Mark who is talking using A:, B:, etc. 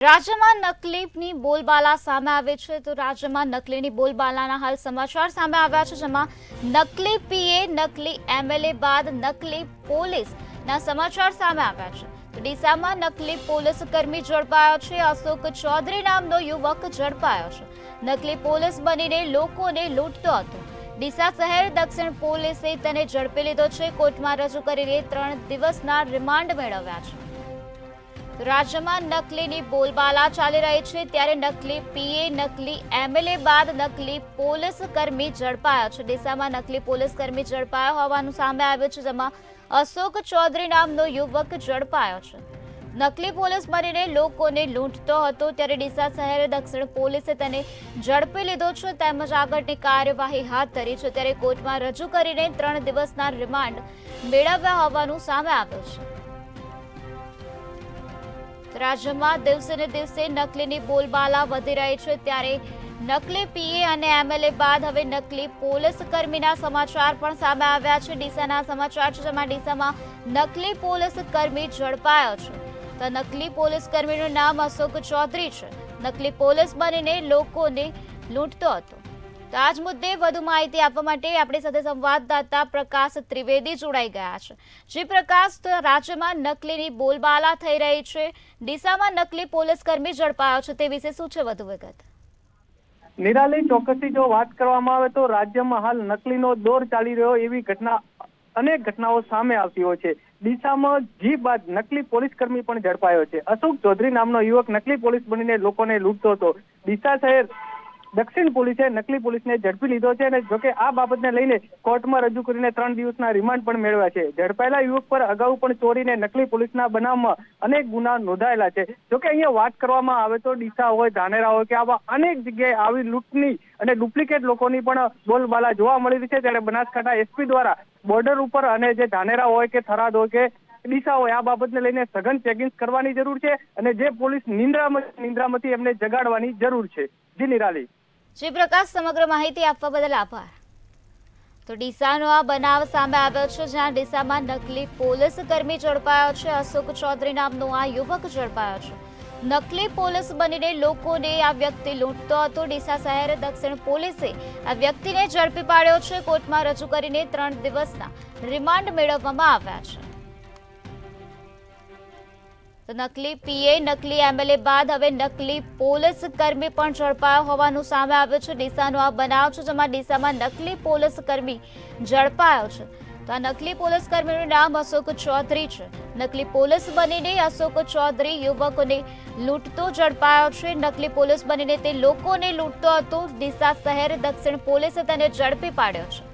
A: રાજ્યમાં નકલીની બોલબાલા સામે આવે છે તો રાજ્યમાં નકલીની બોલબાલાના હાલ સમાચાર સામે આવ્યા છે, જેમાં નકલી પીએ, નકલી એમએલએ બાદ નકલી પોલીસના સમાચાર સામે આવ્યા છે। તો ડીસામાં નકલી પોલીસ કર્મી ઝડપાયો છે। અશોક ચૌધરી નામનો યુવક ઝડપાયો છે। નકલી પોલીસ બનીને લોકોને લૂંટતો હતો। ડીસા શહેર દક્ષિણ પોલીસે તેને ઝડપી લીધો છે। કોર્ટમાં રજૂ કરીને 3 દિવસના રિમાન્ડ મેળવ્યા છે। રાજ્યમાં નકલીની બોલબાલા ચાલી રહી છે, ત્યારે નકલી પીએ, નકલી એમએલએ બાદ નકલી પોલીસ કર્મી ઝડપાયો છે। ડીસામાં નકલી પોલીસ કર્મી ઝડપાયો હોવાનું સામે આવ્યું છે, જેમાં અશોક ચૌધરી નામનો યુવક ઝડપાયો છે। નકલી પોલીસ બનીને લોકોને લૂંટતો હતો, ત્યારે ડીસા શહેર દક્ષિણ પોલીસે તેને ઝડપી લીધો છે તેમજ આગળની કાર્યવાહી હાથ ધરી છે। ત્યારે કોર્ટમાં રજૂ કરીને 3 દિવસના રિમાન્ડ મેળવ્યા હોવાનું સામે આવ્યું છે। રાજ્યમાં દિવસે ને દિવસે નકલીની બોલબાલા વધી રહી છે, ત્યારે નકલી પીએ અને એમએલએ બાદ હવે નકલી પોલીસ કર્મીના સમાચાર પણ સામે આવ્યા છે। ડીસાના સમાચાર છે, જેમાં ડીસામાં નકલી પોલીસ કર્મી ઝડપાયો છે। તો નકલી પોલીસ કર્મીનું નામ અશોક ચૌધરી છે। નકલી પોલીસ બનીને લોકોને લૂંટતો હતો। તો આજ મુદ્દે વધુ માહિતી આપવા માટે આપણી સાથે સંવાદદાતા પ્રકાશ ત્રિવેદી જોડાઈ ગયા છે। જી પ્રકાશ, તો રાજ્યમાં નકલીની બોલબાલા થઈ રહી છે, ડીસામાં નકલી પોલીસ કર્મી ઝડપાયો છે, તે વિશે શું છે વધુ વિગત?
B: નિરાલી, ચોક્કસથી જો વાત કરવામાં આવે તો રાજ્યમાં હાલ નકલીનો દોર ચાલી રહ્યો એવી અનેક ઘટનાઓ સામે આવતી હોય છે। ડીસામાં જી બાદ નકલી પોલીસ કર્મી પણ ઝડપાયો છે। અશોક ચૌધરી નામનો યુવક નકલી પોલીસ બનીને લોકોને લૂંટતો હતો। ડીસા શહેર દક્ષિણ પોલીસે નકલી પોલીસને ઝડપી લીધો છે, અને જોકે આ બાબતને લઈને કોર્ટમાં રજૂ કરીને 3 દિવસના રિમાન્ડ પણ મેળવ્યા છે। ઝડપાયેલા યુવક પર અગાઉ પણ ચોરીને નકલી પોલીસના બનાવમાં અનેક ગુના નોંધાયેલા છે। જોકે અહીંયા વાત કરવામાં આવે તો ડીસા હોય, ધાનેરા હોય કે આવા અનેક જગ્યાએ આવી લૂંટની અને ડુપ્લિકેટ લોકોની પણ બોલબાલા જોવા મળી રહી છે। ત્યારે બનાસકાંઠા એસપી દ્વારા બોર્ડર ઉપર અને જે ધાનેરા હોય કે થરાદ હોય કે ડીસા હોય આ બાબતને લઈને સઘન ચેકિંગ કરવાની જરૂર છે, અને જે પોલીસ નિંદ્રામાંથી એમને જગાડવાની જરૂર છે। જી નિરાલી।
A: જી પ્રકાશ, સમગ્ર માહિતી આપવા બદલ આભાર। તો ડીસાનો આ બનાવ સામે આવ્યો છે, જ્યાં ડીસામાં નકલી પોલીસ કર્મી ઝડપાયો છે। અશોક ચૌધરી નામનો આ યુવક ઝડપાયો છે। નકલી પોલીસ બનીને લોકોને આ વ્યક્તિ લૂંટતો હતો। ડીસા શહેર દક્ષિણ પોલીસે આ વ્યક્તિને ઝડપી પાડ્યો છે। કોર્ટમાં રજૂ કરીને 3 દિવસના રિમાન્ડ મેળવવામાં આવ્યા છે। નકલી પીએ, નકલી એમએલએ બાદ હવે નકલી પોલીસ કર્મી પણ ઝડપાયો હોવાનું સામે આવ્યું છે। ડીસાનો આ બનાવ છે, જેમાં ડીસામાં નકલી પોલીસ કર્મી ઝડપાયો છે। તો આ નકલી પોલીસ કર્મીનું નામ અશોક ચૌધરી છે। નકલી પોલીસ બનીને અશોક ચૌધરી યુવકોને લૂંટતો ઝડપાયો છે। નકલી પોલીસ બનીને તે લોકોને લૂંટતો હતો। ડીસા શહેર દક્ષિણ પોલીસે તેને ઝડપી પાડ્યો છે।